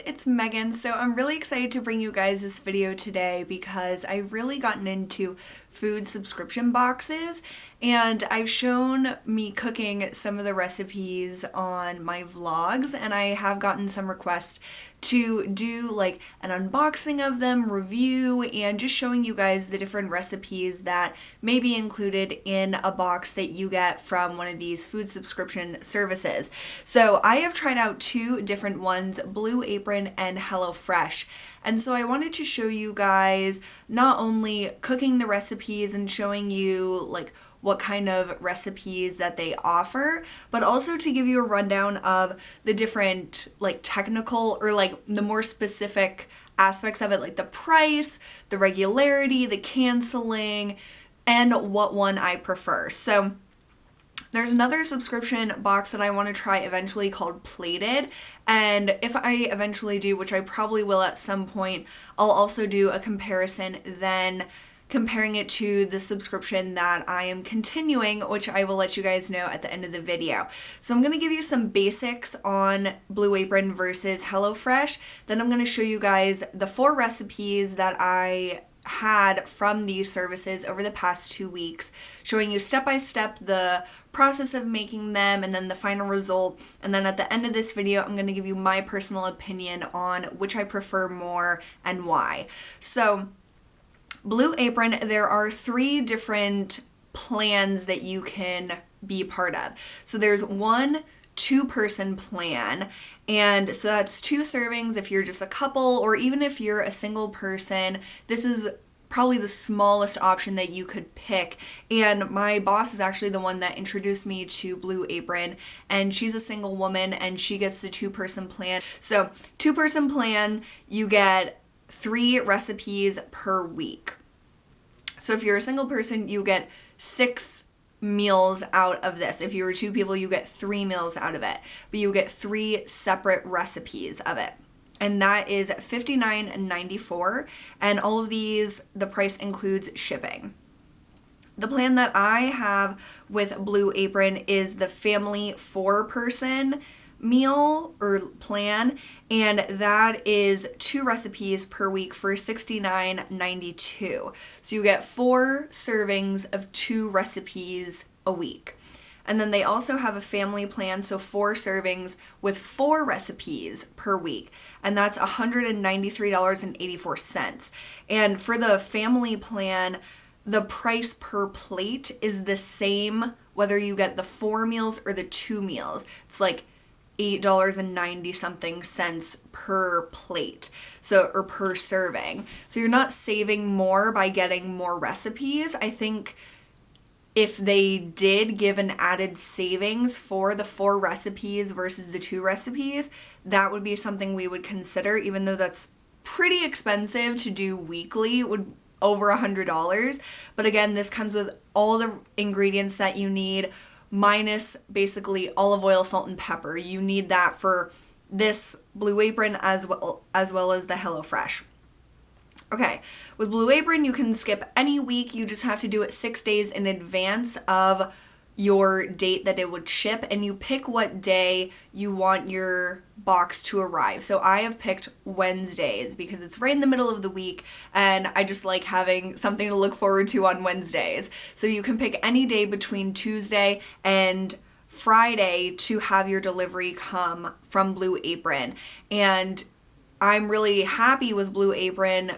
it's Megan. So I'm really excited to bring you guys this video today because I've really gotten into food subscription boxes and I've shown me cooking some of the recipes on my vlogs, and I have gotten some requests to do like an unboxing of them, review, and just showing you guys the different recipes that may be included in a box that you get from one of these food subscription services. So I have tried out two different ones, Blue Apron and HelloFresh. And so I wanted to show you guys not only cooking the recipes and showing you like what kind of recipes that they offer, but also to give you a rundown of the different like technical or like the more specific aspects of it, like the price, the regularity, the canceling, and what one I prefer. So there's another subscription box that I want to try eventually called Plated, and if I eventually do, which I probably will at some point, I'll also do a comparison then comparing it to the subscription that I am continuing, which I will let you guys know at the end of the video. So I'm going to give you some basics on Blue Apron versus HelloFresh. Then I'm going to show you guys the 4 recipes that I had from these services over the past 2 weeks, showing you step by step the process of making them and then the final result. And then at the end of this video, I'm going to give you my personal opinion on which I prefer more and why. So Blue Apron, there are 3 different plans that you can be part of. So there's one 2-person plan, and so that's 2 servings if you're just a couple, or even if you're a single person. This is probably the smallest option that you could pick, and my boss is actually the one that introduced me to Blue Apron, and she's a single woman and she gets the 2-person plan. So 2-person plan, you get 3 recipes per week. So if you're a single person, you get 6 meals out of this. If you were 2 people, you get 3 meals out of it, but you get 3 separate recipes of it. And that is $59.94, and all of these, the price includes shipping. The plan that I have with Blue Apron is the family 4-person meal or plan, and that is 2 recipes per week for $69.92. So you get 4 servings of 2 recipes a week. And then they also have a family plan, so 4 servings with 4 recipes per week, and that's $193.84. And for the family plan, the price per plate is the same whether you get the 4 meals or the 2 meals. It's like $8.90 something cents per plate, so, or per serving. So you're not saving more by getting more recipes. I think if they did give an added savings for the 4 recipes versus the 2 recipes, that would be something we would consider, even though that's pretty expensive to do weekly. It would over $100. But again, this comes with all the ingredients that you need, minus basically olive oil, salt, and pepper. You need that for this Blue Apron as well as the HelloFresh. Okay, with Blue Apron, you can skip any week. You just have to do it 6 days in advance of your date that it would ship, and you pick what day you want your box to arrive. So I have picked Wednesdays because it's right in the middle of the week, and I just like having something to look forward to on Wednesdays. So you can pick any day between Tuesday and Friday to have your delivery come from Blue Apron. And I'm really happy with Blue Apron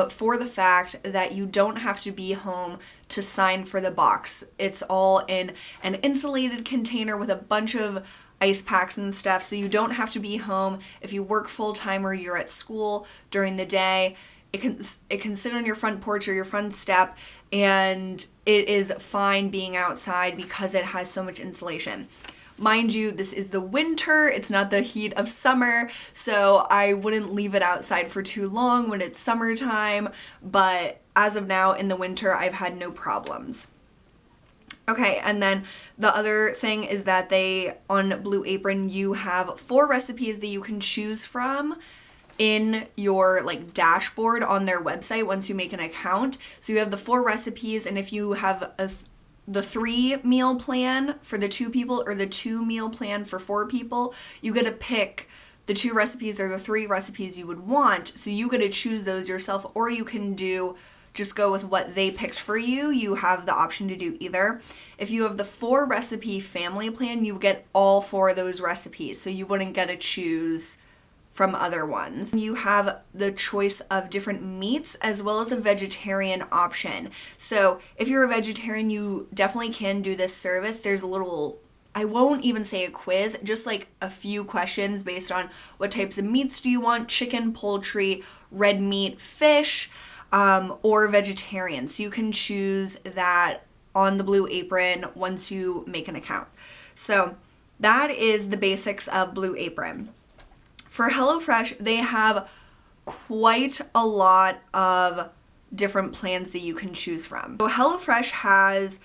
for the fact that you don't have to be home to sign for the box. It's all in an insulated container with a bunch of ice packs and stuff, so you don't have to be home. If you work full-time or you're at school during the day, it can sit on your front porch or your front step, and it is fine being outside because it has so much insulation. Mind you, this is the winter, it's not the heat of summer, so I wouldn't leave it outside for too long when it's summertime, but as of now in the winter, I've had no problems. Okay, and then the other thing is that on Blue Apron, you have 4 recipes that you can choose from in your like dashboard on their website once you make an account. So you have the 4 recipes, and if you have the 3 meal plan for the 2 people or the 2 meal plan for 4 people, you get to pick the 2 recipes or the 3 recipes you would want. So you get to choose those yourself, or you can just go with what they picked for you. You have the option to do either. If you have the 4 recipe family plan, you get all 4 of those recipes. So you wouldn't get to choose from other ones. You have the choice of different meats as well as a vegetarian option. So if you're a vegetarian, you definitely can do this service. There's a little, I won't even say a quiz, just like a few questions based on what types of meats do you want: chicken, poultry, red meat, fish, or vegetarian. So you can choose that on the Blue Apron once you make an account. So that is the basics of Blue Apron. For HelloFresh, they have quite a lot of different plans that you can choose from. So HelloFresh has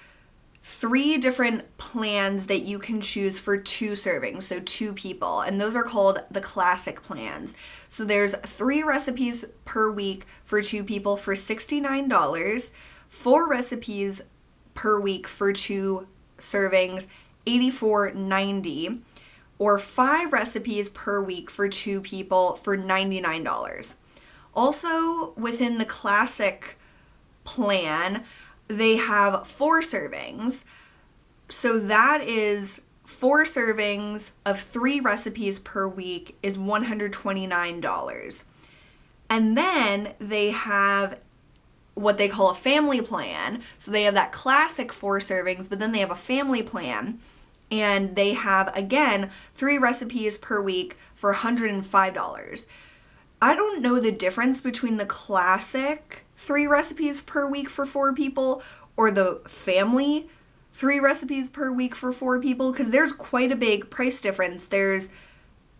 3 different plans that you can choose for 2 servings, so 2 people, and those are called the classic plans. So there's 3 recipes per week for 2 people for $69, 4 recipes per week for 2 servings, $84.90, or 5 recipes per week for 2 people for $99. Also, within the classic plan, they have 4 servings. So that is 4 servings of 3 recipes per week is $129. And then they have what they call a family plan. So they have that classic 4 servings, but then they have a family plan. And they have, again, 3 recipes per week for $105. I don't know the difference between the classic 3 recipes per week for 4 people or the family 3 recipes per week for 4 people, because there's quite a big price difference. There's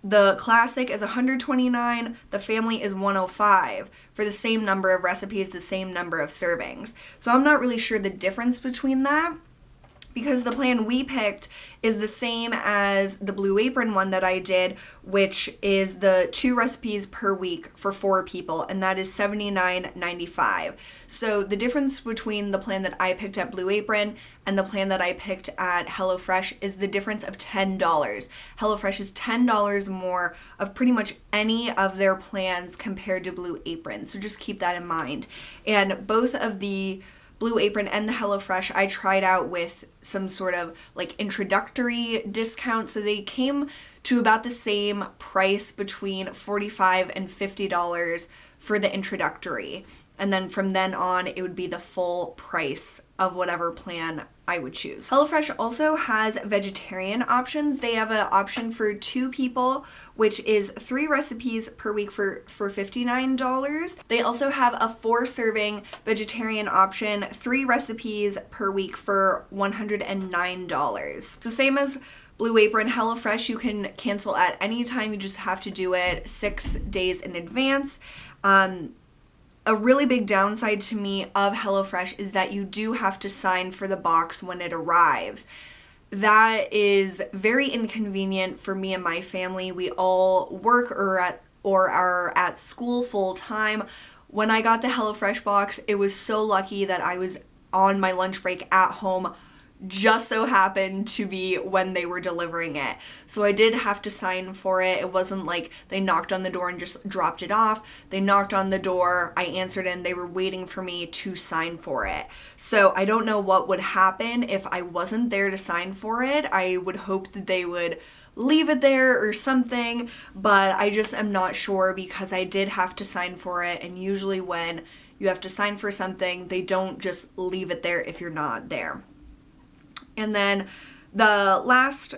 the classic is $129, the family is $105 for the same number of recipes, the same number of servings. So I'm not really sure the difference between that, because the plan we picked is the same as the Blue Apron one that I did, which is the 2 recipes per week for 4 people, and that is $79.95. So the difference between the plan that I picked at Blue Apron and the plan that I picked at HelloFresh is the difference of $10. HelloFresh is $10 more of pretty much any of their plans compared to Blue Apron, so just keep that in mind. And both of the Blue Apron and the HelloFresh I tried out with some sort of like introductory discount, so they came to about the same price, between $45 and $50 for the introductory. And then from then on, it would be the full price of whatever plan I would choose. HelloFresh also has vegetarian options. They have an option for 2 people, which is 3 recipes per week for $59. They also have a 4-serving vegetarian option, 3 recipes per week for $109. So same as Blue Apron, HelloFresh, you can cancel at any time. You just have to do it 6 days in advance. A really big downside to me of HelloFresh is that you do have to sign for the box when it arrives. That is very inconvenient for me and my family. We all work or are at school full time. When I got the HelloFresh box, it was so lucky that I was on my lunch break at home, just so happened to be when they were delivering it. So I did have to sign for it. It wasn't like they knocked on the door and just dropped it off. They knocked on the door, I answered, and they were waiting for me to sign for it. So I don't know what would happen if I wasn't there to sign for it. I would hope that they would leave it there or something, but I just am not sure, because I did have to sign for it, and usually when you have to sign for something, they don't just leave it there if you're not there. And then the last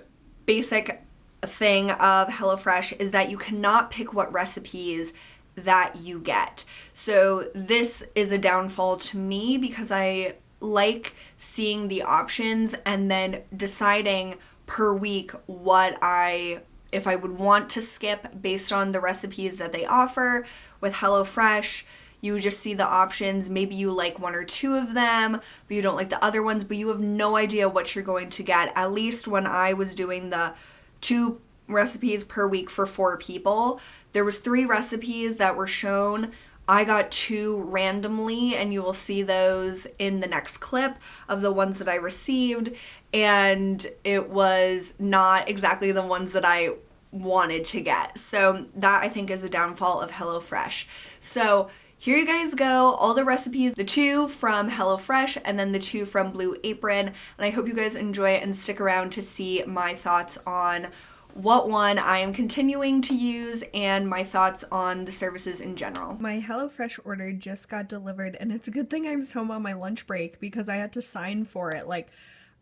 basic thing of HelloFresh is that you cannot pick what recipes that you get. So this is a downfall to me, because I like seeing the options and then deciding per week if I would want to skip based on the recipes that they offer. With HelloFresh, you just see the options. Maybe you like 1 or 2 of them, but you don't like the other ones, but you have no idea what you're going to get. At least when I was doing the 2 recipes per week for 4 people, there was 3 recipes that were shown. I got 2 randomly, and you will see those in the next clip of the ones that I received, and it was not exactly the ones that I wanted to get. So that I think is a downfall of HelloFresh. So here you guys go, all the recipes, the 2 from HelloFresh and then the 2 from Blue Apron. And I hope you guys enjoy it and stick around to see my thoughts on what one I am continuing to use and my thoughts on the services in general. My HelloFresh order just got delivered, and it's a good thing I was home on my lunch break because I had to sign for it. Like,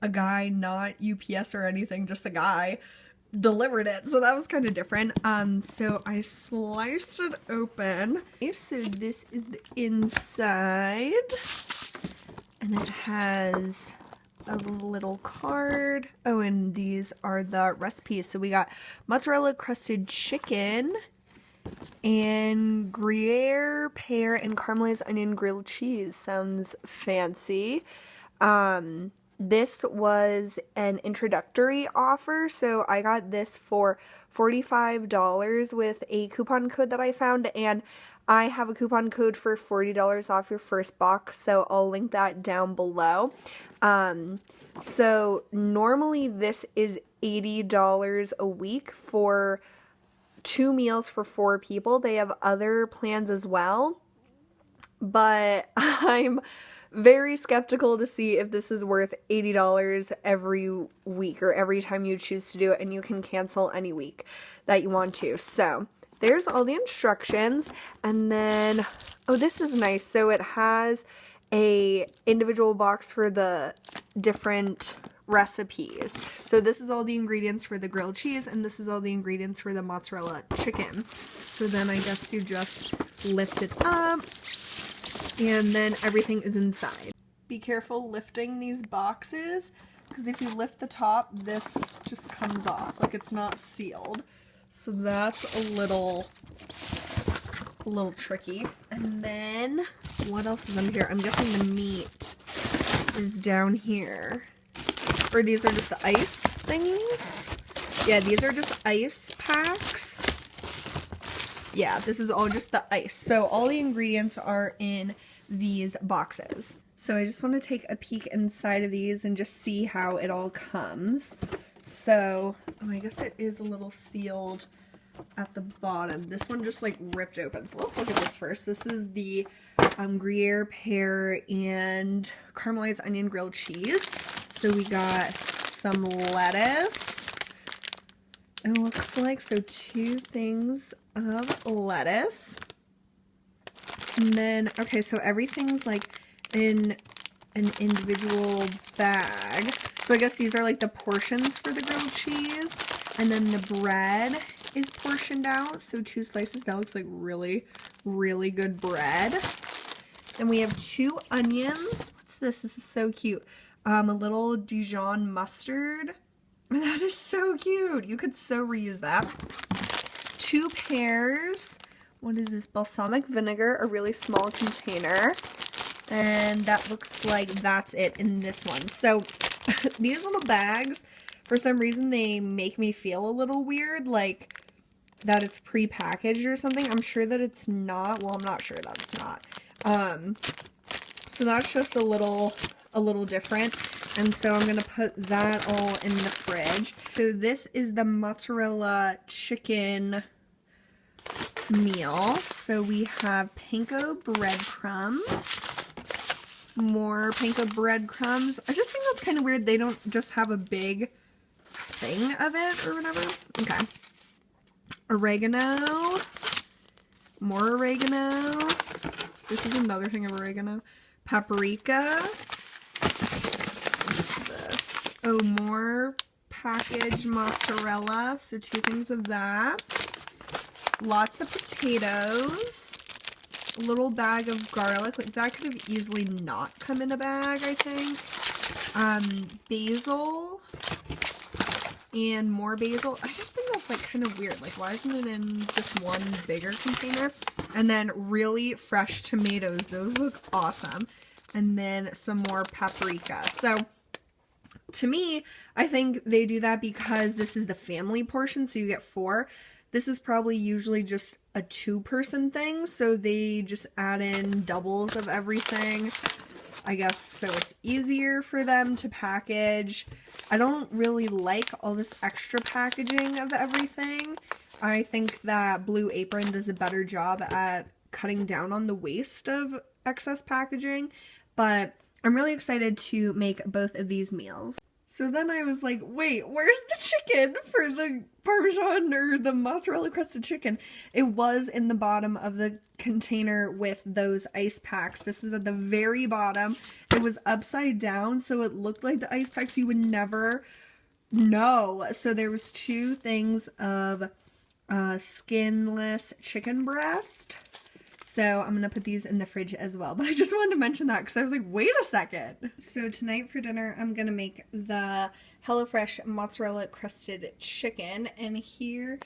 a guy, not UPS or anything, just a guy delivered it, so that was kind of different. So I sliced it open. So this is the inside, and it has a little card. Oh, and these are the recipes. So we got mozzarella crusted chicken and Gruyere, pear, and caramelized onion grilled cheese. Sounds fancy. This was an introductory offer, so I got this for $45 with a coupon code that I found, and I have a coupon code for $40 off your first box, so I'll link that down below. So normally this is $80 a week for 2 meals for 4 people. They have other plans as well, but I'm very skeptical to see if this is worth $80 every week or every time you choose to do it, and you can cancel any week that you want to. So there's all the instructions, and then, oh, this is nice. So it has a individual box for the different recipes. So this is all the ingredients for the grilled cheese, and this is all the ingredients for the mozzarella chicken. So then I guess you just lift it up, and then everything is inside. Be careful lifting these boxes, because if you lift the top, this just comes off. Like, it's not sealed. So that's a little tricky. And then, what else is under here? I'm guessing the meat is down here. Or these are just the ice things? Yeah, these are just ice packs. Yeah, this is all just the ice. So all the ingredients are in these boxes. So I just want to take a peek inside of these and just see how it all comes. So, oh, I guess it is a little sealed at the bottom. This one just like ripped open. So let's look at this first. This is the Gruyere, pear, and caramelized onion grilled cheese. So we got some lettuce. It looks like, so 2 things of lettuce. And then, okay, so everything's like in an individual bag. So I guess these are like the portions for the grilled cheese. And then the bread is portioned out. So 2 slices. That looks like really, really good bread. Then we have 2 onions. What's this? This is so cute. A little Dijon mustard. That is so cute. You could so reuse that. 2 pears. What is this? Balsamic vinegar, a really small container. And that looks like that's it in this one. So these little bags, for some reason, they make me feel a little weird, like that it's pre-packaged or something. I'm sure that it's not. Well, I'm not sure that it's not. So that's just a little different. And so I'm going to put that all in the fridge. So this is the mozzarella chicken meal. So we have panko breadcrumbs. More panko breadcrumbs. I just think that's kind of weird. They don't just have a big thing of it or whatever. Okay. Oregano. More oregano. This is another thing of oregano. Paprika. What's this? Oh, more packaged mozzarella. So 2 things of that. Lots of potatoes. A little bag of garlic. Like, that could have easily not come in a bag, I think. Basil. And more basil. I just think that's like kind of weird. Like, why isn't it in just one bigger container? And then really fresh tomatoes. Those look awesome. And then some more paprika. So to me, I think they do that because this is the family portion, so you get 4. This is probably usually just a 2-person thing, so they just add in doubles of everything. I guess so it's easier for them to package. I don't really like all this extra packaging of everything. I think that Blue Apron does a better job at cutting down on the waste of excess packaging, but I'm really excited to make both of these meals. So then I was like, wait, where's the chicken for the Parmesan or the mozzarella crusted chicken? It was in the bottom of the container with those ice packs. This was at the very bottom. It was upside down, so it looked like the ice packs. You would never know. So there was 2 things of skinless chicken breast. So I'm going to put these in the fridge as well. But I just wanted to mention that because I was like, wait a second. So tonight for dinner, I'm going to make the HelloFresh mozzarella crusted chicken. And here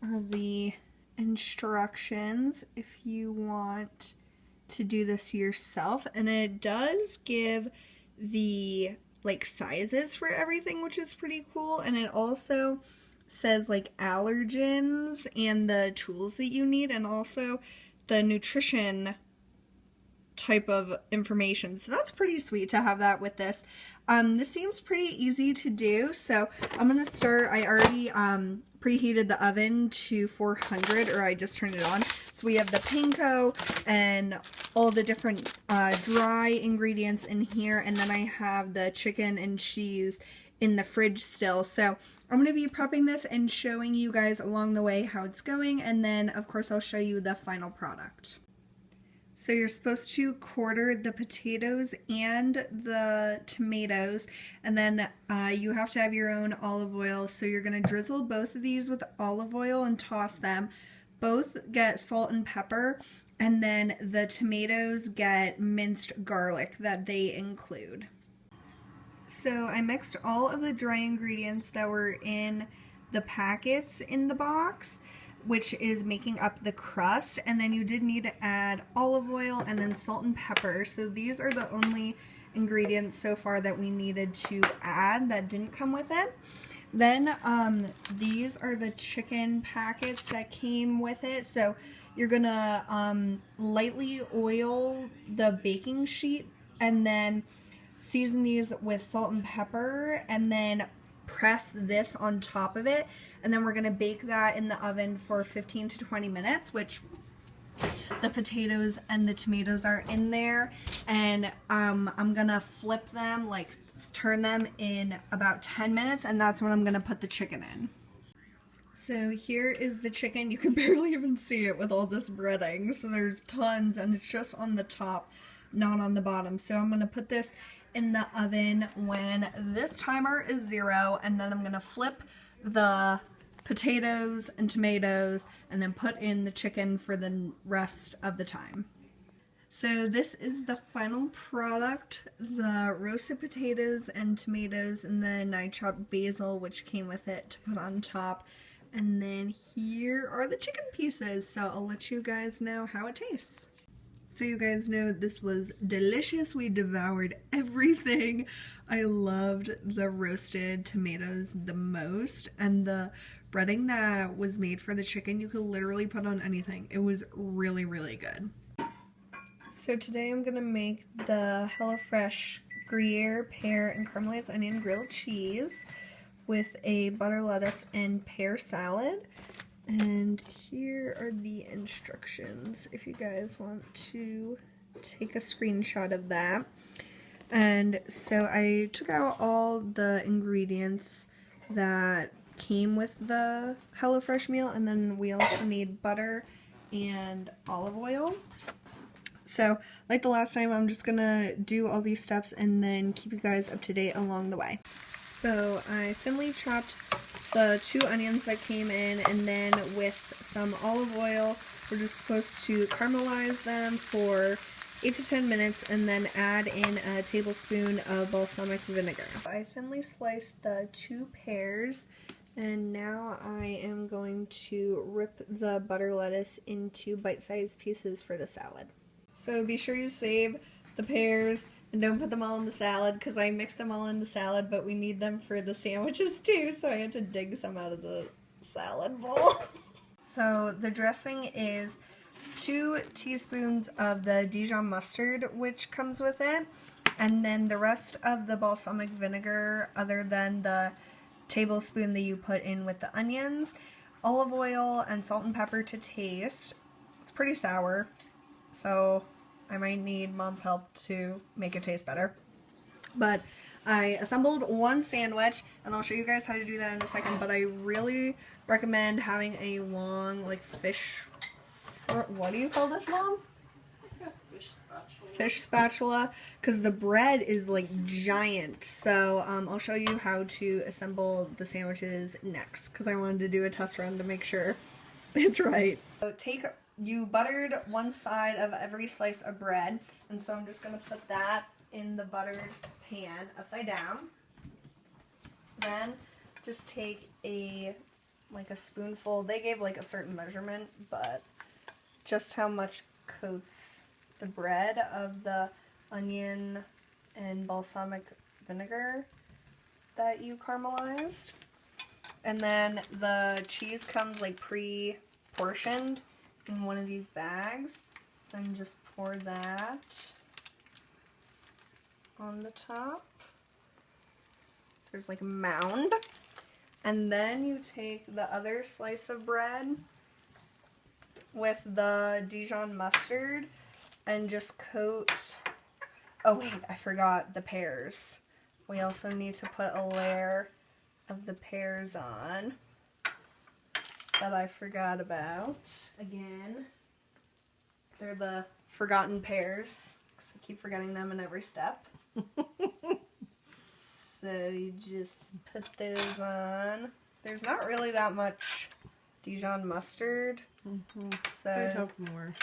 are the instructions if you want to do this yourself. And it does give the like sizes for everything, which is pretty cool. And it also says like allergens and the tools that you need, and also the nutrition type of information. So that's pretty sweet to have that with this. This seems pretty easy to do. So I'm going to start. I already preheated the oven to 400, or I just turned it on. So we have the panko and all the different dry ingredients in here. And then I have the chicken and cheese in the fridge still. So I'm going to be prepping this and showing you guys along the way how it's going, and then of course I'll show you the final product. So you're supposed to quarter the potatoes and the tomatoes, and then you have to have your own olive oil. So you're going to drizzle both of these with olive oil and toss them. Both get salt and pepper, and then the tomatoes get minced garlic that they include. So I mixed all of the dry ingredients that were in the packets in the box, which is making up the crust, and then you did need to add olive oil and then salt and pepper. So these are the only ingredients so far that we needed to add that didn't come with it. Then these are the chicken packets that came with it. So you're gonna lightly oil the baking sheet and then season these with salt and pepper, and then press this on top of it, and then we're going to bake that in the oven for 15 to 20 minutes, which the potatoes and the tomatoes are in there, and I'm going to flip them, like turn them in about 10 minutes, and that's when I'm going to put the chicken in. So here is the chicken. You can barely even see it with all this breading, so there's tons, and it's just on the top, not on the bottom. So I'm going to put this in the oven when this timer is 0, and then I'm going to flip the potatoes and tomatoes and then put in the chicken for the rest of the time. So this is the final product, the roasted potatoes and tomatoes, and then I chopped basil, which came with it, to put on top. And then here are the chicken pieces, so I'll let you guys know how it tastes. So you guys know this was delicious. We devoured everything. I loved the roasted tomatoes the most, and the breading that was made for the chicken, you could literally put on anything. It was really, really good. So today I'm gonna make the HelloFresh Gruyere, pear, and caramelized onion grilled cheese with a butter lettuce and pear salad. And here are the instructions if you guys want to take a screenshot of that. And so I took out all the ingredients that came with the HelloFresh meal, and then we also need butter and olive oil. So like the last time, I'm just gonna do all these steps and then keep you guys up to date along the way. So I thinly chopped the 2 onions that came in, and then with some olive oil, we're just supposed to caramelize them for 8 to 10 minutes and then add in a tablespoon of balsamic vinegar. I thinly sliced the 2 pears, and now I am going to rip the butter lettuce into bite-sized pieces for the salad. So be sure you save the pears and don't put them all in the salad, because I mixed them all in the salad, but we need them for the sandwiches too, so I had to dig some out of the salad bowl. So the dressing is 2 teaspoons of the Dijon mustard, which comes with it, and then the rest of the balsamic vinegar, other than the tablespoon that you put in with the onions, olive oil, and salt and pepper to taste. It's pretty sour, so I might need Mom's help to make it taste better. But I assembled one sandwich, and I'll show you guys how to do that in a second, but I really recommend having a long, like, fish, what do you call this, Mom? Fish spatula, because the bread is like giant. So I'll show you how to assemble the sandwiches next, because I wanted to do a test run to make sure it's right. So you buttered one side of every slice of bread, and so I'm just going to put that in the buttered pan upside down. Then just take a spoonful. They gave like a certain measurement, but just how much coats the bread of the onion and balsamic vinegar that you caramelized. And then the cheese comes like pre-portioned in one of these bags. So then just pour that on the top. So there's like a mound. And then you take the other slice of bread with the Dijon mustard and just coat, oh wait, I forgot the pears. We also need to put a layer of the pears on that I forgot about. Again, they're the forgotten pears, because I keep forgetting them in every step. So you just put those on. There's not really that much Dijon mustard. So I'd have more.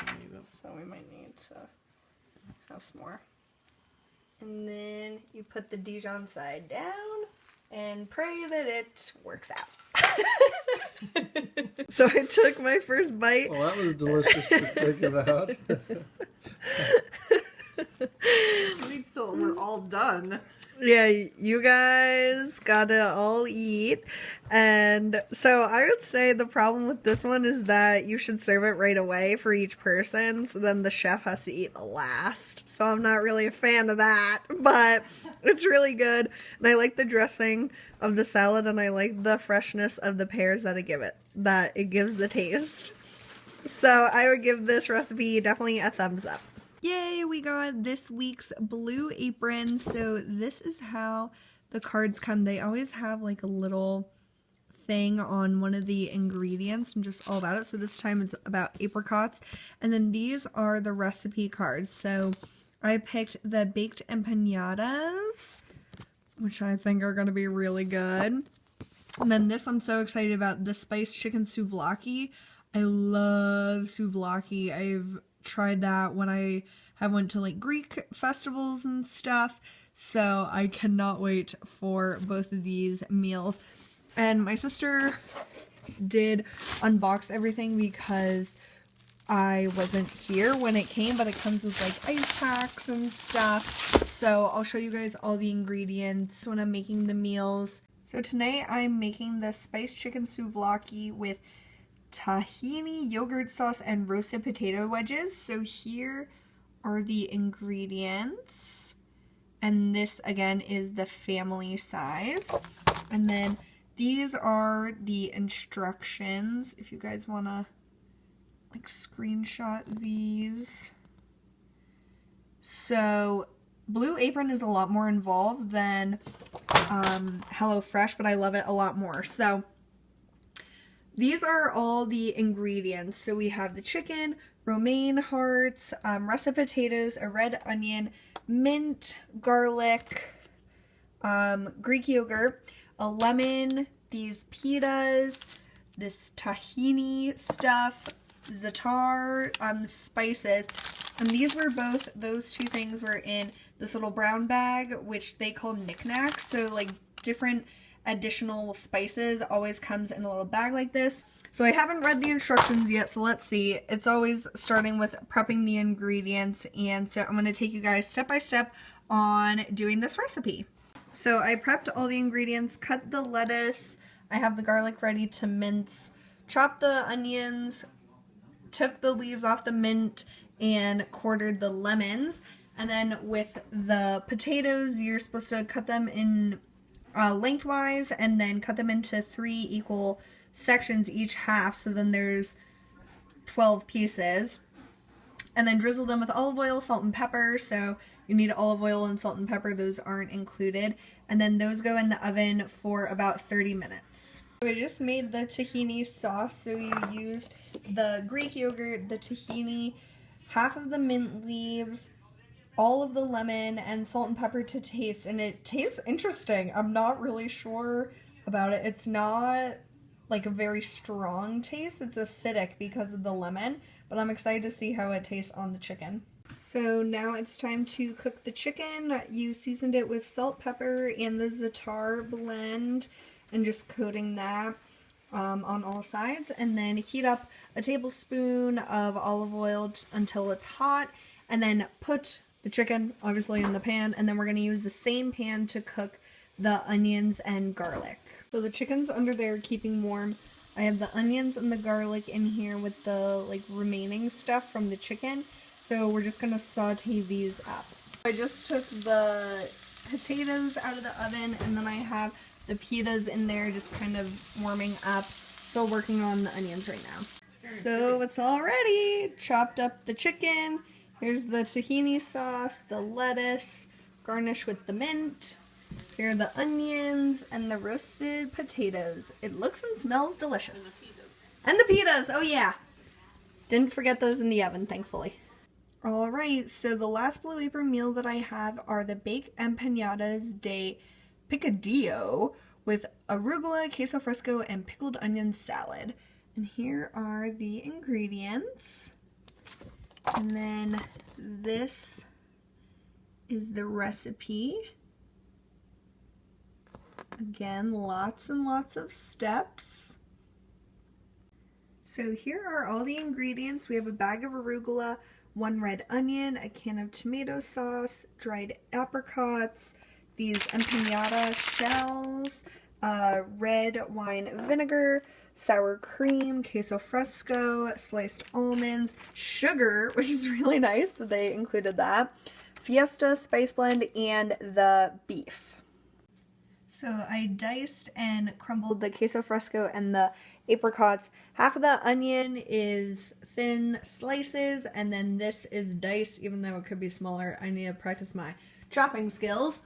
So we might need to have some more. And then you put the Dijon side down and pray that it works out. So I took my first bite. Well, that was delicious to think about. We're all done. Yeah, you guys gotta all eat. And so I would say the problem with this one is that you should serve it right away for each person, so then the chef has to eat last. So I'm not really a fan of that, but it's really good. And I like the dressing of the salad, and I like the freshness of the pears that it gives the taste. So I would give this recipe definitely a thumbs up. Yay, we got this week's Blue Apron. So this is how the cards come. They always have like a little thing on one of the ingredients and just all about it. So this time it's about apricots. And then these are the recipe cards. So I picked the baked empanadas, which I think are going to be really good. And then this I'm so excited about, the spiced chicken souvlaki. I love souvlaki. I've tried that when I have went to like Greek festivals and stuff, so I cannot wait for both of these meals. And my sister did unbox everything because I wasn't here when it came, but it comes with like ice packs and stuff, so I'll show you guys all the ingredients when I'm making the meals. So tonight I'm making the spiced chicken souvlaki with tahini, yogurt sauce, and roasted potato wedges. So here are the ingredients, and this again is the family size. And then these are the instructions if you guys want to like screenshot these. So Blue Apron is a lot more involved than HelloFresh, but I love it a lot more. So these are all the ingredients. So we have the chicken, romaine hearts, russet potatoes, a red onion, mint, garlic, Greek yogurt, a lemon, these pitas, this tahini stuff, za'atar, spices. And those two things were in this little brown bag, which they call knickknacks. So like different additional spices always comes in a little bag like this. So I haven't read the instructions yet, so let's see. It's always starting with prepping the ingredients, and so I'm going to take you guys step by step on doing this recipe. So I prepped all the ingredients, cut the lettuce, I have the garlic ready to mince, chop the onions, took the leaves off the mint and quartered the lemons. And then with the potatoes, you're supposed to cut them in lengthwise and then cut them into 3 equal sections, each half, so then there's 12 pieces. And then drizzle them with olive oil, salt, and pepper. So you need olive oil and salt and pepper. Those aren't included. And then those go in the oven for about 30 minutes. So I just made the tahini sauce. So you used the Greek yogurt, the tahini, half of the mint leaves, all of the lemon, and salt and pepper to taste. And it tastes interesting. I'm not really sure about it. It's not like a very strong taste. It's acidic because of the lemon, but I'm excited to see how it tastes on the chicken. So now it's time to cook the chicken. You seasoned it with salt, pepper, and the za'atar blend, and just coating that on all sides. And then heat up a tablespoon of olive oil until it's hot, and then put the chicken obviously in the pan, and then we're going to use the same pan to cook the onions and garlic. So the chicken's under there keeping warm. I have the onions and the garlic in here with the remaining stuff from the chicken. So we're just gonna saute these up. I just took the potatoes out of the oven, and then I have the pitas in there just kind of warming up. Still working on the onions right now. So it's all ready. Chopped up the chicken. Here's the tahini sauce, the lettuce, garnish with the mint. Here are the onions and the roasted potatoes. It looks and smells delicious. And the pitas, oh yeah. Didn't forget those in the oven, thankfully. Alright, so the last Blue Apron meal that I have are the baked empanadas de picadillo with arugula, queso fresco, and pickled onion salad. And here are the ingredients. And then this is the recipe. Again, lots and lots of steps. So here are all the ingredients. We have a bag of arugula, 1 red onion, a can of tomato sauce, dried apricots, these empanada shells, red wine vinegar, sour cream, queso fresco, sliced almonds, sugar, which is really nice that they included that, fiesta spice blend, and the beef. So I diced and crumbled the queso fresco and the apricots. Half of the onion is thin slices, and then this is diced, even though it could be smaller. I need to practice my chopping skills.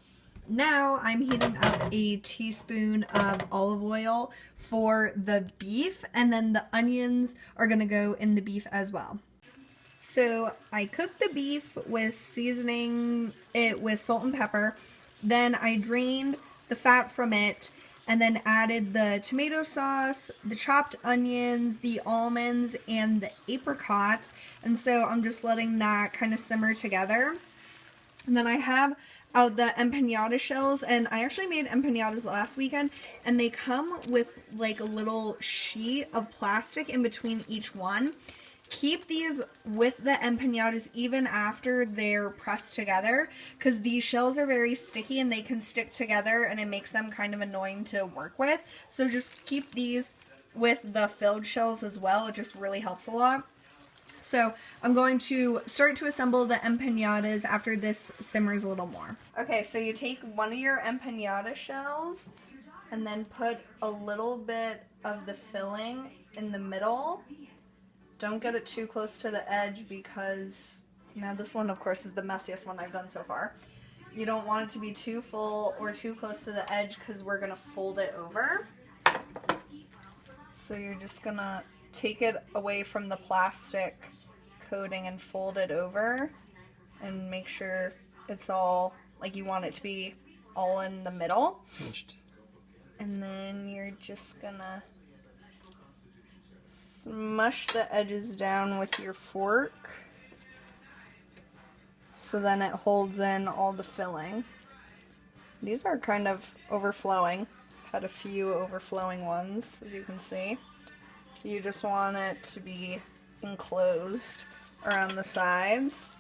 Now I'm heating up a teaspoon of olive oil for the beef, and then the onions are going to go in the beef as well. So I cooked the beef with seasoning it with salt and pepper. Then I drained the fat from it, and then added the tomato sauce, the chopped onions, the almonds, and the apricots. And so I'm just letting that kind of simmer together. And then I have out the empanada shells, and I actually made empanadas last weekend, and they come with like a little sheet of plastic in between each one. Keep these with the empanadas even after they're pressed together, because these shells are very sticky and they can stick together, and it makes them kind of annoying to work with. So just keep these with the filled shells as well. It just really helps a lot. So I'm going to start to assemble the empanadas after this simmers a little more. Okay, so you take one of your empanada shells and then put a little bit of the filling in the middle. Don't get it too close to the edge, because now this one, of course, is the messiest one I've done so far. You don't want it to be too full or too close to the edge, because we're going to fold it over. So you're just going to take it away from the plastic coating and fold it over, and make sure it's all like you want it to be, all in the middle. And then you're just going to smush the edges down with your fork, so then it holds in all the filling. These are kind of overflowing. I've had a few overflowing ones, as you can see. You just want it to be enclosed around the sides.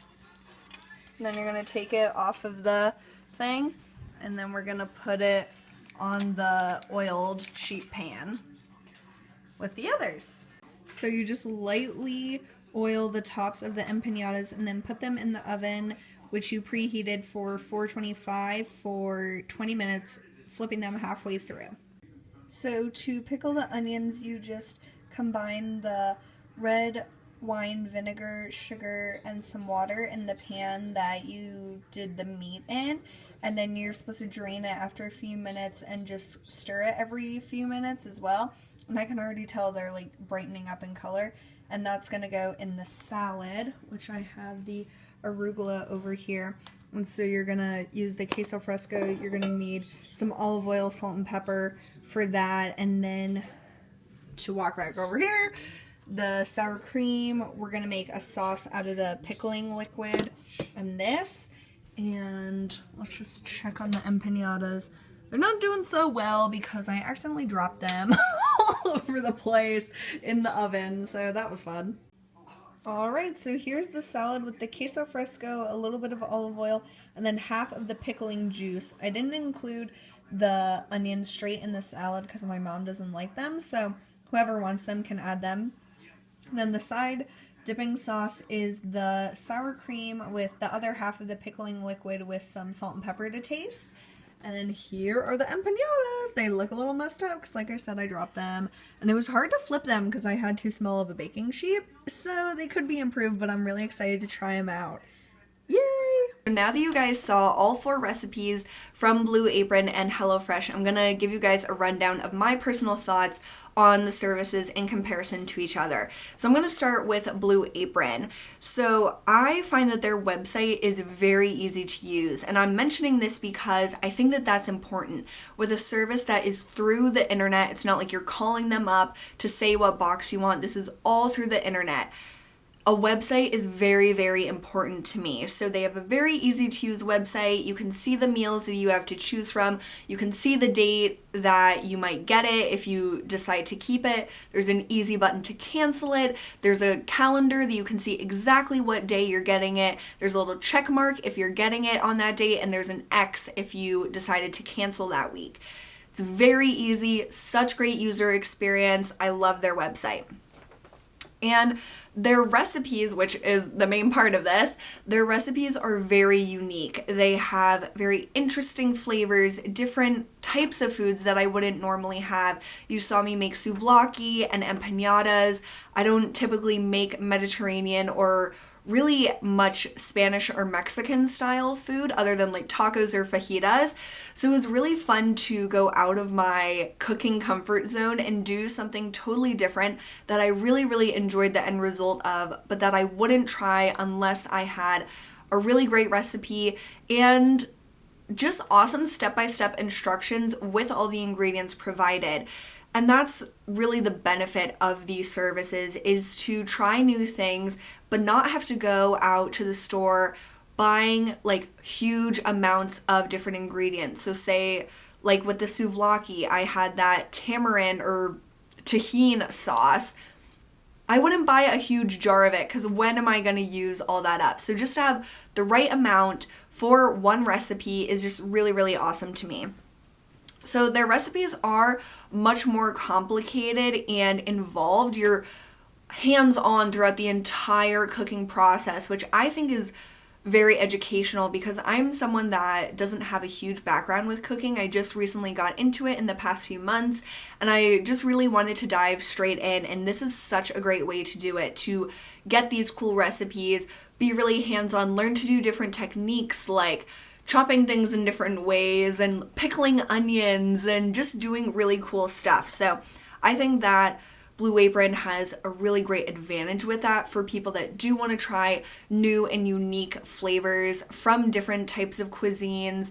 And then you're going to take it off of the thing, and then we're going to put it on the oiled sheet pan with the others. So you just lightly oil the tops of the empanadas and then put them in the oven, which you preheated for 425 for 20 minutes, flipping them halfway through. So to pickle the onions, you just combine the red wine vinegar, sugar, and some water in the pan that you did the meat in, and then you're supposed to drain it after a few minutes and just stir it every few minutes as well. And I can already tell they're like brightening up in color, and that's going to go in the salad, which I have the arugula over here. And so you're going to use the queso fresco. You're going to need some olive oil, salt, and pepper for that. And then to walk back over here, the sour cream, we're going to make a sauce out of the pickling liquid and this. And let's just check on the empanadas. They're not doing so well because I accidentally dropped them all over the place in the oven, so that was fun. Alright, so here's the salad with the queso fresco, a little bit of olive oil, and then half of the pickling juice. I didn't include the onions straight in the salad because my mom doesn't like them, so whoever wants them can add them. And then the side dipping sauce is the sour cream with the other half of the pickling liquid with some salt and pepper to taste. And then here are the empanadas. They look a little messed up because, like I said, I dropped them. And it was hard to flip them because I had too small of a baking sheet. So they could be improved, but I'm really excited to try them out. Yay! Now that you guys saw all 4 recipes from Blue Apron and HelloFresh, I'm gonna give you guys a rundown of my personal thoughts on the services in comparison to each other. So I'm gonna start with Blue Apron. So I find that their website is very easy to use, and I'm mentioning this because I think that that's important. With a service that is through the internet, it's not like you're calling them up to say what box you want. This is all through the internet. A website is very, very important to me. So they have a very easy to use website. You can see the meals that you have to choose from. You can see the date that you might get it if you decide to keep it. There's an easy button to cancel it. There's a calendar that you can see exactly what day you're getting it. There's a little check mark if you're getting it on that date, and there's an X if you decided to cancel that week. It's very easy, such great user experience. I love their website. And their recipes, which is the main part of this, their recipes are very unique. They have very interesting flavors, different types of foods that I wouldn't normally have. You saw me make souvlaki and empanadas. I don't typically make Mediterranean or really much Spanish or Mexican style food other than like tacos or fajitas. So it was really fun to go out of my cooking comfort zone and do something totally different that I really, really enjoyed the end result of, but that I wouldn't try unless I had a really great recipe and just awesome step-by-step instructions with all the ingredients provided. And that's really the benefit of these services, is to try new things, but not have to go out to the store buying like huge amounts of different ingredients. So say like with the souvlaki, I had that tamarind or tahini sauce. I wouldn't buy a huge jar of it because when am I going to use all that up? So just to have the right amount for one recipe is just really, really awesome to me. So their recipes are much more complicated and involved. You're hands-on throughout the entire cooking process, which I think is very educational because I'm someone that doesn't have a huge background with cooking. I just recently got into it in the past few months, and I just really wanted to dive straight in, and this is such a great way to do it, to get these cool recipes, be really hands-on, learn to do different techniques like chopping things in different ways and pickling onions and just doing really cool stuff. So I think that Blue Apron has a really great advantage with that for people that do want to try new and unique flavors from different types of cuisines,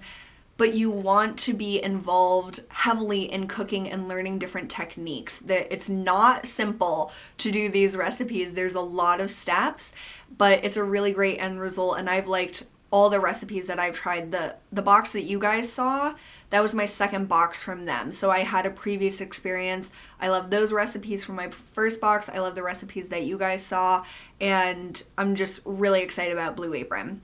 but you want to be involved heavily in cooking and learning different techniques. That it's not simple to do these recipes. There's a lot of steps, but it's a really great end result, and I've liked all the recipes that I've tried. The box that you guys saw, that was my second box from them. So I had a previous experience. I love those recipes from my first box. I love the recipes that you guys saw, and I'm just really excited about Blue Apron.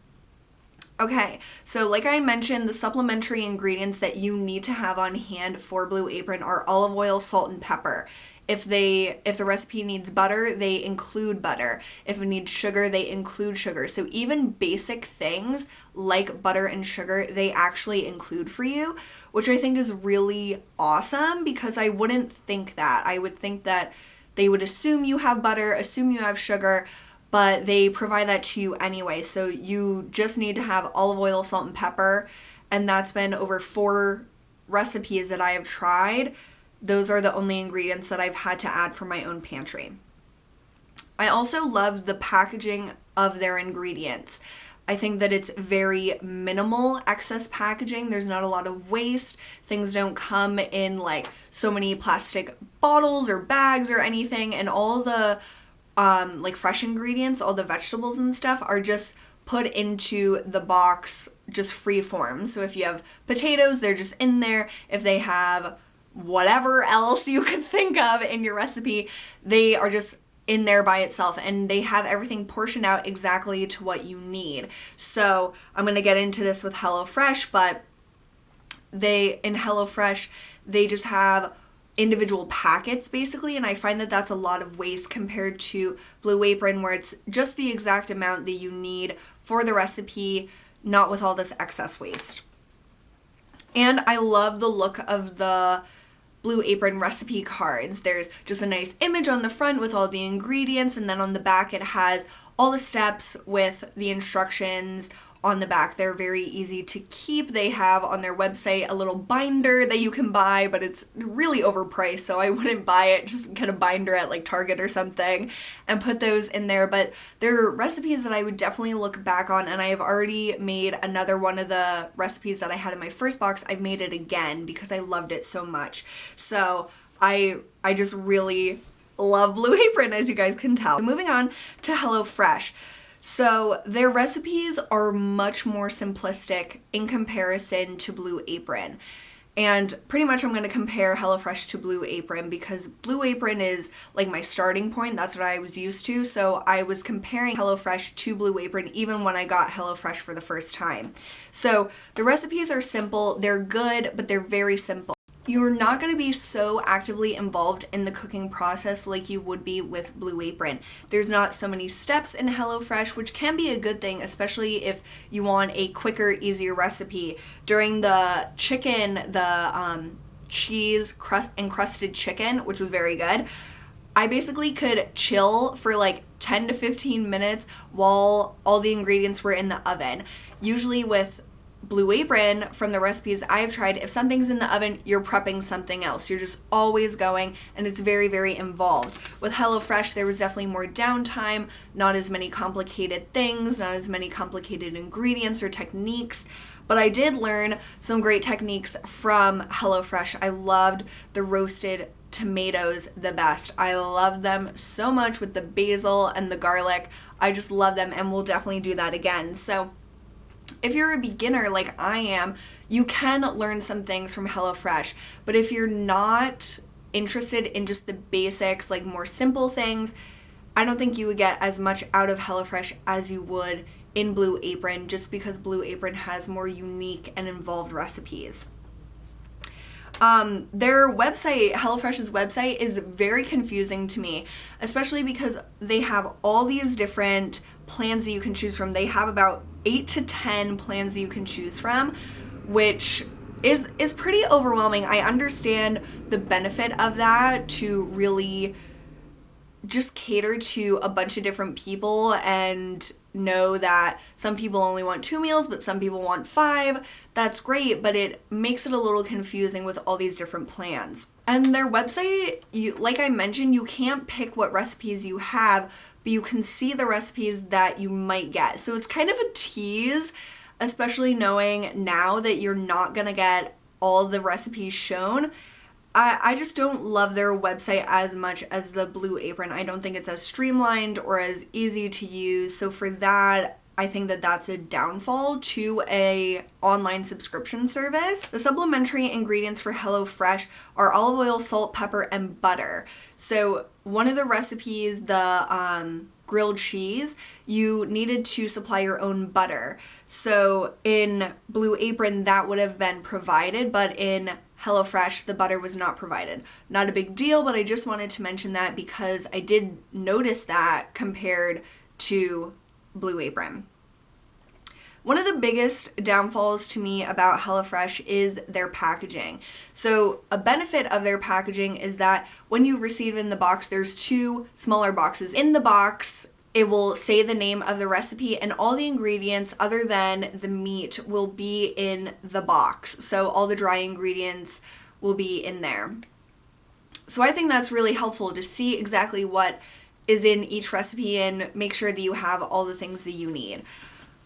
Okay, so like I mentioned, the supplementary ingredients that you need to have on hand for Blue Apron are olive oil, salt, and pepper. If the recipe needs butter, they include butter. If it needs sugar, they include sugar. So even basic things like butter and sugar, they actually include for you, which I think is really awesome because I wouldn't think that. I would think that they would assume you have butter, assume you have sugar, but they provide that to you anyway. So you just need to have olive oil, salt, and pepper. And that's been over 4 recipes that I have tried. Those are the only ingredients that I've had to add for my own pantry. I also love the packaging of their ingredients. I think that it's very minimal excess packaging. There's not a lot of waste. Things don't come in like so many plastic bottles or bags or anything. And all the like fresh ingredients, all the vegetables and stuff are just put into the box just free form. So if you have potatoes, they're just in there. If they have whatever else you could think of in your recipe, they are just in there by itself, and they have everything portioned out exactly to what you need. So I'm going to get into this with HelloFresh, but in HelloFresh, they just have individual packets basically, and I find that that's a lot of waste compared to Blue Apron, where it's just the exact amount that you need for the recipe, not with all this excess waste. And I love the look of the Blue Apron recipe cards. There's just a nice image on the front with all the ingredients, and then on the back it has all the steps with the instructions on the back. They're very easy to keep. They have on their website a little binder that you can buy, but it's really overpriced, so I wouldn't buy it. Just get a binder at like Target or something and put those in there. But they're recipes that I would definitely look back on, and I have already made another one of the recipes that I had in my first box. I've made it again because I loved it so much. So I just really love Blue Apron, as you guys can tell. Moving on to HelloFresh. So their recipes are much more simplistic in comparison to Blue Apron. And pretty much I'm going to compare HelloFresh to Blue Apron because Blue Apron is like my starting point. That's what I was used to. So I was comparing HelloFresh to Blue Apron even when I got HelloFresh for the first time. So the recipes are simple. They're good, but they're very simple. You're not going to be so actively involved in the cooking process like you would be with Blue Apron. There's not so many steps in HelloFresh, which can be a good thing, especially if you want a quicker, easier recipe. During the chicken, the cheese encrusted chicken, which was very good, I basically could chill for like 10 to 15 minutes while all the ingredients were in the oven. Usually with Blue Apron, from the recipes I've tried, if something's in the oven, you're prepping something else. You're just always going, and it's very, very involved. With HelloFresh, there was definitely more downtime, not as many complicated things, not as many complicated ingredients or techniques, but I did learn some great techniques from HelloFresh. I loved the roasted tomatoes the best. I love them so much with the basil and the garlic. I just love them, and we'll definitely do that again. So if you're a beginner like I am, you can learn some things from HelloFresh. But if you're not interested in just the basics, like more simple things, I don't think you would get as much out of HelloFresh as you would in Blue Apron, just because Blue Apron has more unique and involved recipes. Their website, HelloFresh's website, is very confusing to me, especially because they have all these different plans that you can choose from. They have about 8 to 10 plans that you can choose from, which is pretty overwhelming. I understand the benefit of that, to really just cater to a bunch of different people and know that some people only want 2 meals, but some people want 5. That's great, but it makes it a little confusing with all these different plans. And their website, like I mentioned, you can't pick what recipes you have, but you can see the recipes that you might get. So it's kind of a tease, especially knowing now that you're not gonna get all the recipes shown. I just don't love their website as much as the Blue Apron. I don't think it's as streamlined or as easy to use. So for that, I think that that's a downfall to a online subscription service. The supplementary ingredients for HelloFresh are olive oil, salt, pepper, and butter. So one of the recipes, the grilled cheese, you needed to supply your own butter. So in Blue Apron, that would have been provided, but in HelloFresh, the butter was not provided. Not a big deal, but I just wanted to mention that because I did notice that compared to Blue Apron. One of the biggest downfalls to me about HelloFresh is their packaging. So a benefit of their packaging is that when you receive in the box, there's 2 smaller boxes. In the box, it will say the name of the recipe and all the ingredients other than the meat will be in the box. So all the dry ingredients will be in there. So I think that's really helpful to see exactly what is in each recipe and make sure that you have all the things that you need.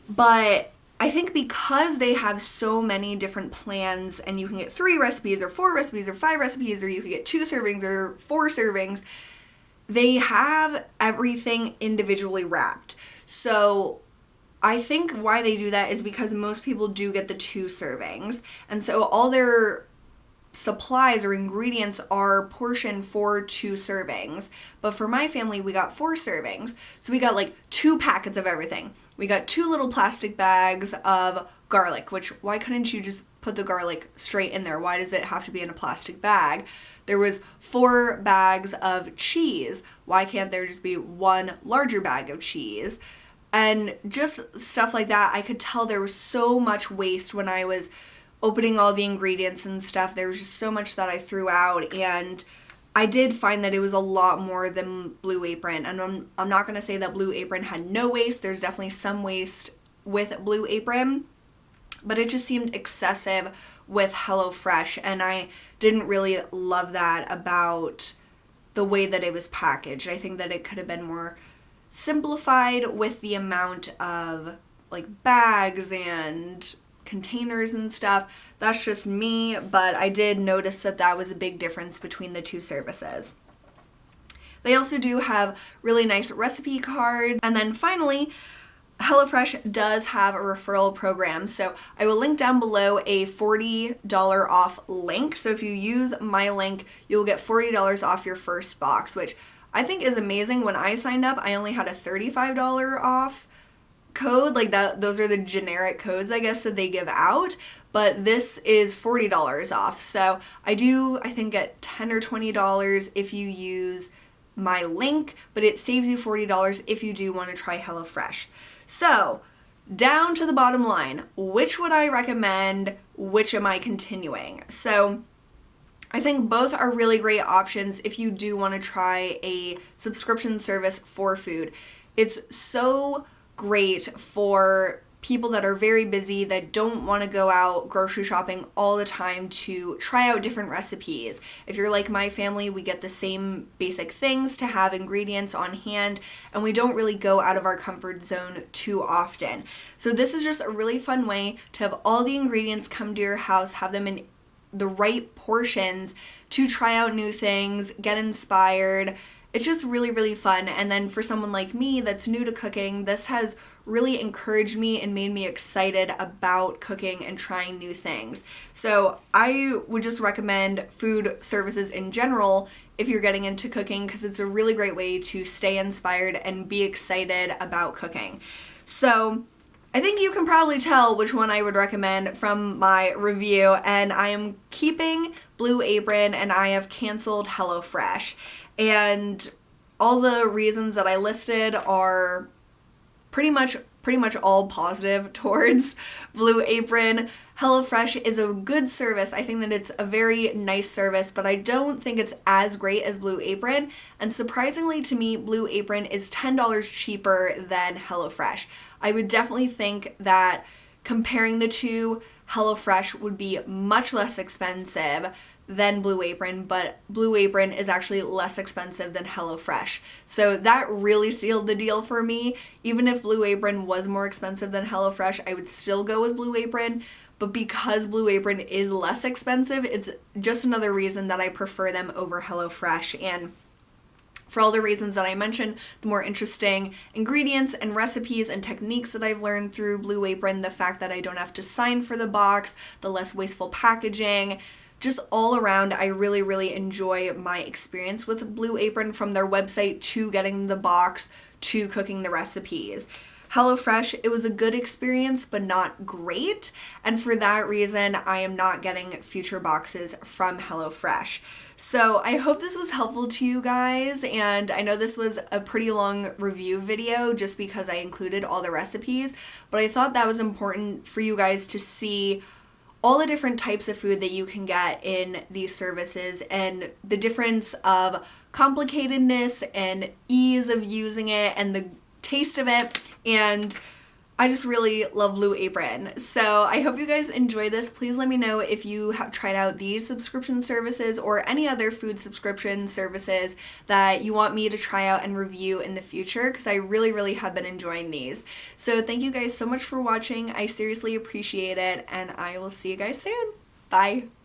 But I think because they have so many different plans and you can get 3 recipes or 4 recipes or 5 recipes or you can get 2 servings or 4 servings, they have everything individually wrapped. So I think why they do that is because most people do get the 2 servings. And so all their supplies or ingredients are portioned for 2 servings. But for my family, we got 4 servings. So we got like 2 packets of everything. We got 2 little plastic bags of garlic, which why couldn't you just put the garlic straight in there? Why does it have to be in a plastic bag? There was 4 bags of cheese. Why can't there just be 1 larger bag of cheese? And just stuff like that. I could tell there was so much waste when I was opening all the ingredients and stuff. There was just so much that I threw out, and I did find that it was a lot more than Blue Apron. And I'm not going to say that Blue Apron had no waste. There's definitely some waste with Blue Apron, but it just seemed excessive with HelloFresh, and I didn't really love that about the way that it was packaged. I think that it could have been more simplified with the amount of like bags and containers and stuff. That's just me, but I did notice that that was a big difference between the 2 services. They also do have really nice recipe cards. And then finally, HelloFresh does have a referral program. So I will link down below a $40 off link. So if you use my link, you'll get $40 off your first box, which I think is amazing. When I signed up, I only had a $35 off code. Like that, those are the generic codes, I guess, that they give out. But this is $40 off. So I think get $10 or $20 if you use my link, but it saves you $40 if you do want to try HelloFresh. So down to the bottom line, which would I recommend? Which am I continuing? So I think both are really great options if you do want to try a subscription service for food. It's so great for people that are very busy, that don't want to go out grocery shopping all the time to try out different recipes. If you're like my family, we get the same basic things to have ingredients on hand, and we don't really go out of our comfort zone too often. So this is just a really fun way to have all the ingredients come to your house, have them in the right portions to try out new things, get inspired. It's just really, really fun. And then for someone like me that's new to cooking, this has really encouraged me and made me excited about cooking and trying new things. So I would just recommend food services in general if you're getting into cooking, because it's a really great way to stay inspired and be excited about cooking. So I think you can probably tell which one I would recommend from my review, and I am keeping Blue Apron and I have canceled HelloFresh. And all the reasons that I listed are pretty much all positive towards Blue Apron. HelloFresh is a good service. I think that it's a very nice service, but I don't think it's as great as Blue Apron. And surprisingly to me, Blue Apron is $10 cheaper than HelloFresh. I would definitely think that comparing the two, HelloFresh would be much less expensive than Blue Apron, but Blue Apron is actually less expensive than HelloFresh. So that really sealed the deal for me. Even if Blue Apron was more expensive than HelloFresh, I would still go with Blue Apron. But because Blue Apron is less expensive, it's just another reason that I prefer them over HelloFresh. And for all the reasons that I mentioned, the more interesting ingredients and recipes and techniques that I've learned through Blue Apron, the fact that I don't have to sign for the box, the less wasteful packaging, just all around, I really, really enjoy my experience with Blue Apron, from their website to getting the box to cooking the recipes. HelloFresh, it was a good experience, but not great. And for that reason, I am not getting future boxes from HelloFresh. So I hope this was helpful to you guys, and I know this was a pretty long review video just because I included all the recipes, but I thought that was important for you guys to see all the different types of food that you can get in these services and the difference of complicatedness and ease of using it and the taste of it. And I just really love Blue Apron. So I hope you guys enjoy this. Please let me know if you have tried out these subscription services or any other food subscription services that you want me to try out and review in the future, because I really have been enjoying these. So thank you guys so much for watching. I seriously appreciate it, and I will see you guys soon. Bye.